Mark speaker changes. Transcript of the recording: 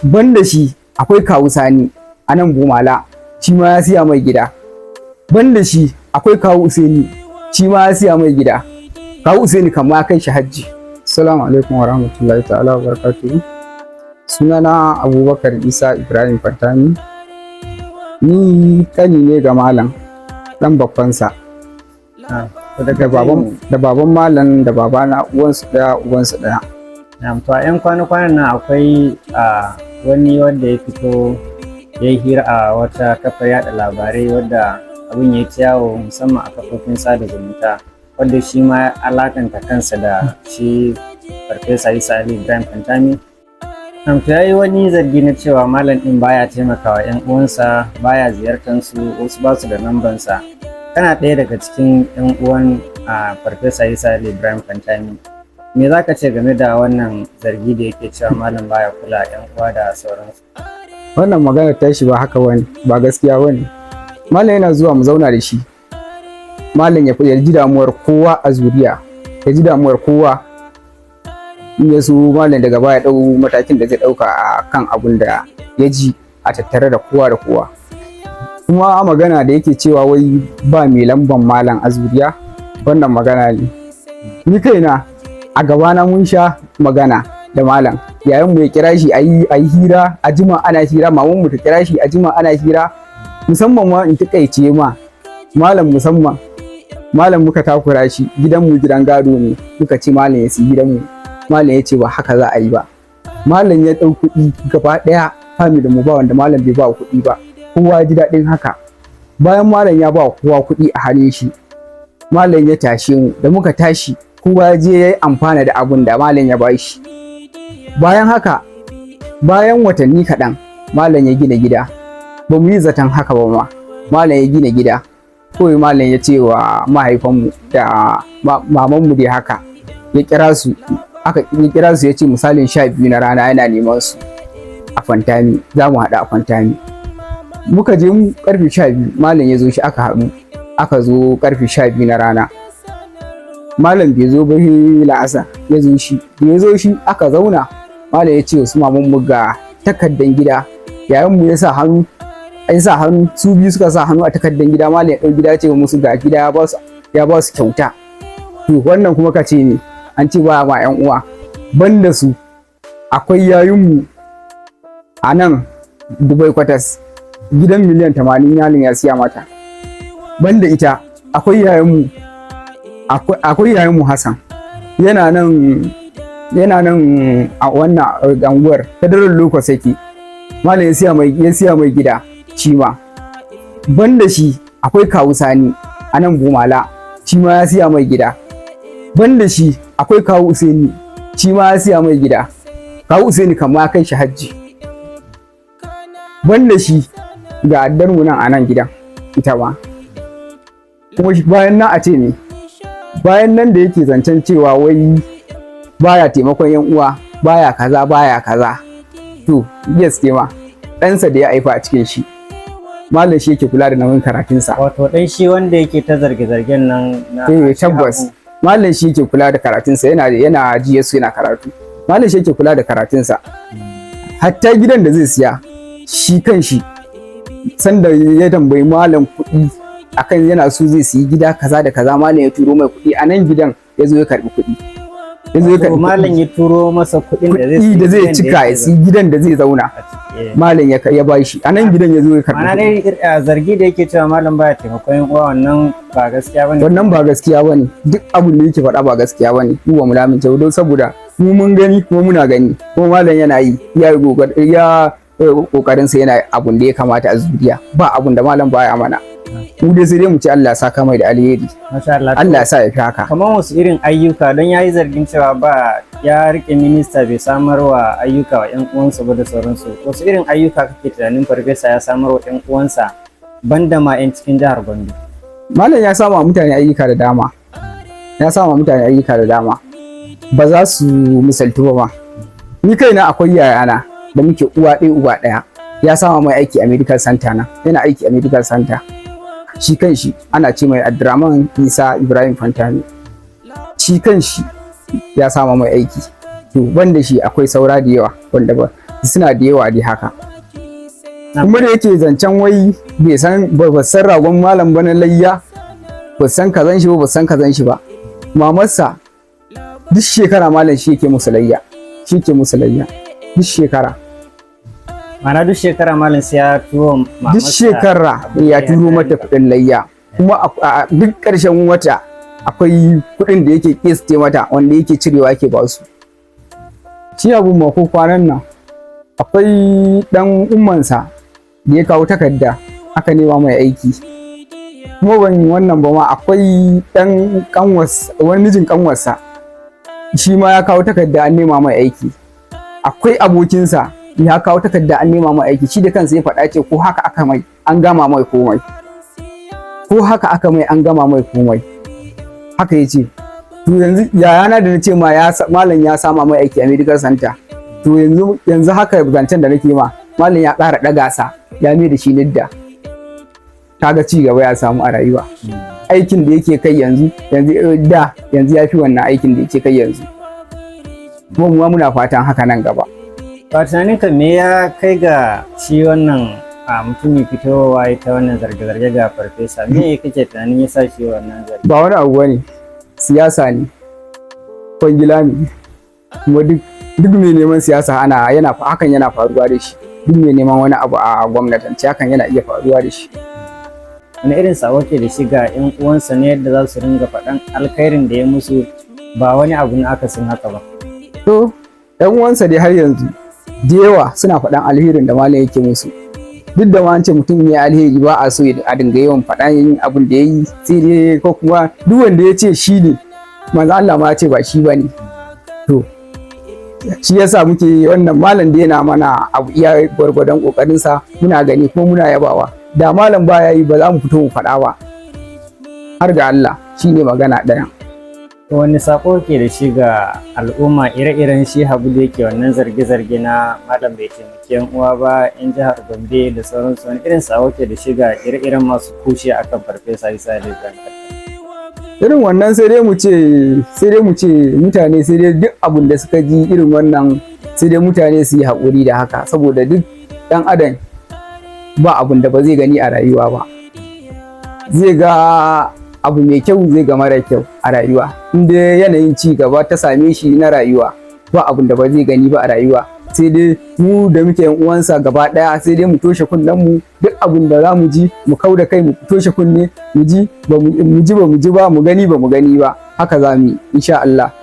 Speaker 1: banda shi akwai kawu Sani a nan Bumala, shi ma ya siya mai gida. Banda shi akwai kawu Usaini, shi ma ya siya mai gida. Kawu Usaini kan ma kai shi hajji. Assalamu alaikum wa rahmatullahi ta'ala wa barakatuhu. Sunana Abubakar Isa Ibrahim Pantami. Ni kani ne ga malam, dan babbansa. Da baban malam da babana uwansu daya uwansu daya.
Speaker 2: To a 'yan kwana-kwanan nan akwai wani wanda ya fito ya yi hira a wata kafar yada labarai wadda abin ya ci yawo musamman a kafofin sada zumunta, wadda shi ma ya alakanta kansa da shi Professor Isa Ali Pantami. To ya yi wani zargi na cewa malam ɗin baya taimakawa 'yan uwansa, baya ziyartar su, wasu ba su da nambansa. Kana ɗaya daga cikin 'yan uwan Professor Isa Ali Pantami. Me za ka ce game da wannan zargi da yake cewa malam baya kula 'yan uwa da sauransu?
Speaker 1: Wannan magana ta shi ba haka bane, ba gaskiya bane. Malam yana zuwa mu zauna da shi. Malam ya ji damuwar kowa a zuriya, ya ji damuwar kowa. In ya so malam daga baya ɗau matakin da zai ɗauka a kan abun da ya ji a tattare da kowa da kowa. Kuma magana da yake cewa wai ba mai lamban malam a zuriya, wannan magana ne. Ni kaina a gabana mun sha magana da malam, yayin mu ya kira shi a yi hira, a jima ana hira, maman mu ta kira shi a jima ana hira, musamman ma in takaice ma malam, musamman malam muka takura shi, gidan mu gidan gado ne, muka ce malam ya si gidan mu, malam ya ce ba haka za a yi ba. Malam ya ɗau kuɗi gaba ɗaya, family mu ba wanda malam bai ba kuɗi ba, kowa ji daɗin haka. Bayan malam ya ba kowa kuɗi a hannun shi, malam ya tashe mu, da muka tashi kowa je ya yi amfana da abun da malam ya bashi. Bayan haka, bayan watanni kaɗan, malam ya gina gida. Ba mu yi zaton haka ba ma, malam ya gina gida. Kawai malam ya ce wa mahaifanmu da mamanmu dai haka, ya kira su ya ce misalin 12 na rana yana neman su a Fantami, za mu haɗu a Fantami. Muka je mu karfe 12, malam ya zo shi aka haɗu, aka zo karfe 12 na rana. Malam bai zo ba la'asa, ya zo shi, da ya zo shi aka zauna. Malam ya ce wasu mamanmu ga takardan gida, yayin mu ya sa hannu, su biyu suka sa hannu a takardan gida. Malam ya ɗau gida, ce musu ga gida ya ba su kyauta. To wannan kuma ka ce ne an ce ba ma 'yan uwa, banda su akwai yayinmu a nan Dubai Kwatas, gidan miliyan 80 yalin ya siya mata. Banda ita akwai yayinmu Hassan, yana nan a wannan anguwar Federal Locus yake. Malam ya siya mai gida shi ma. Banda shi akwai kawu Sani a nan Bumala, shi ma ya siya mai gida. Banda shi akwai kawu Usaini, shi ma ya siya mai gida. Kawu Usaini kan ma kai shi hajji. Banda shi ga addarmu nan a nan gidan ita ma. Kuma bayan nan a ce ne, bayan nan da yake zancen cewa wai baya taimakon 'yan uwa, baya kaza. To yes ma ɗansa da ya haifa a cikin shi, malam shi yake kula da nauyin karatunsa.
Speaker 2: Wato ɗan shi wanda yake ta zarge-zargen nan na
Speaker 1: tabbas malam shi yake kula da karatunsa, yana GS yana karatu. Malam shi yake kula da karatunsa. Hatta gidan da zai siya shi kan shi, sanda ya tambayi malam kuɗi akan yana so zai siyi gida kaza da kaza, malam ya turo mai kuɗi a nan gidan, ya zo ya karɓi kuɗi.
Speaker 2: Malam ya turo masa kuɗin
Speaker 1: da zai cika ya siyi gidan da zai zauna. Malam ya ba shi a nan gidan, ya zo ya karɓi.
Speaker 2: Ana dai zargi da yake cewa malam baya taimakon 'yan uwa, wannan ba gaskiya bane.
Speaker 1: Wannan ba gaskiya bane, duk abin da yake faɗa ba gaskiya bane. Mu ba mu lamince ba, don saboda mu mun gani kuma muna gani, kuma malam yana yi, ya kokarin sa, yana abun da ya kamata a zuriya. Ba abun da malam baya mana. Mu dai sai dai mu ci Allah ya saka mai da alheri.
Speaker 2: Masha Allah.
Speaker 1: Allah ya sa ya fi haka.
Speaker 2: Kamar wasu irin ayyuka, don yayi zargin cewa ya rike minista bai samarwa ayyuka wa 'yan uwansa ba da sauransu. Wasu irin ayyuka kake tunanin Farfesa ya samarwa 'yan uwansa banda ma 'yan cikin jihar Gombe?
Speaker 1: Malam ya sama mutane ayyuka da dama. Ba za su misaltu ba ma. Ni kaina akwai yayana da muke uwa ɗaya uba ɗaya, ya sama mai aiki a medical center na, yana aiki a medical center. Shi kan shi ana ce mai Abdurrahman Isa Ibrahim Pantami. Shi kan shi ya sama mai aiki. To banda shi akwai saura da yawa wanda suna da yawa dai haka. Kuma da yake zancen wai ba san ragon malam ba na layya, ba san kazan shi ba san kazan shi ba. Mamarsa duk shekara malam shi yake musu layya, duk shekara.
Speaker 2: Mana duk shekara malam sai ya turo mamarsa.
Speaker 1: Duk shekara ya turo mata kuɗin layya. Kuma a duk ƙarshen wata akwai kuɗin da yake keste mata wanda yake cirewa yake ba su. Shi abun ma ko kwanan nan akwai ɗan ummansa da ya kawo takarda aka nema mai aiki. Kuma ban wannan ba ma akwai ɗan wani mijin ƙanwarsa shi ma ya kawo takarda an nema mai aiki. Akwai abokinsa ya kawo takarda an nema mai aiki, shi da kansa ya faɗa ce ko haka aka mai an gama mai komai. Ko haka aka mai an gama mai komai. Haka ya ce. To yanzu yayana da na ce ma malam ya sama mai aiki a medical center. To yanzu haka zancen da nake ma malam ya ƙara ɗaga sa ya mai da shi nidda. Kaga ci gaba ya samu a rayuwa. Aikin da yake kai yanzu ya fi wannan aikin da yake kai yanzu. Kuma mu muna fatan haka nan gaba.
Speaker 2: Ba tunaninka me ya kai ga shi wannan mutumin fitowa ita wannan zarge-zarge ga farfesa, me kake tunanin ya sa shi wannan zarge?
Speaker 1: Ba wani abu bane, siyasa ne, kwangila ne, kuma duk mai neman siyasa hakan yana faruwa da shi. Duk mai neman wani abu a gwamnatance hakan yana iya faruwa da shi.
Speaker 2: Wani irin sabo ke da shi ga 'yan uwansa ne yadda za su ringa faɗan alkhairin da ya musu ba wani abu na akasin haka ba?
Speaker 1: To 'yan uwansa dai har yanzu da yawa suna faɗan alherin da malam yake musu. Duk da ma an ce mutum ya alheri ba a so a dinga yawan faɗan abin da ya yi, sai dai ko kuma duk wanda ya ce shi ne manzo Allah ma ya ce ba shi ba ne. To shi yasa muke wannan malam da yana mana abu iya gwargwadon kokarinsa muna gani kuma muna yabawa. Da malam baya yi ba za mu fito mu faɗa ba. Har ga Allah shi ne magana ɗaya.
Speaker 2: Wani sako ke da shi ga al'umma ire-iren shi Habu da yake wannan zarge-zarge na malam bai taimaki yan uwa ba, yan jihar Gombe da sauransu, wani irin sako ke da shi ga ire-iren masu kushe akan farfesa Isa Ali Pantami?
Speaker 1: Irin wannan sai dai mu ce mutane sai dai duk abin da suka ji irin wannan sai dai mutane su yi haƙuri da haka, saboda duk ɗan adam ba abin da ba zai gani a rayuwa ba. Zai ga abu mai kyau zai ga mara kyau a rayuwa. Inda yanayin ci gaba ta same shi na rayuwa ba abin da ba zai gani ba a rayuwa. Sai dai mu da muke yan uwansa gaba daya sai dai mu toshe kunnen mu, duk abin da za mu ji mu kau da kai mu toshe kunne, mu ji ba mu ji ba mu gani ba haka za mu yi insha Allah.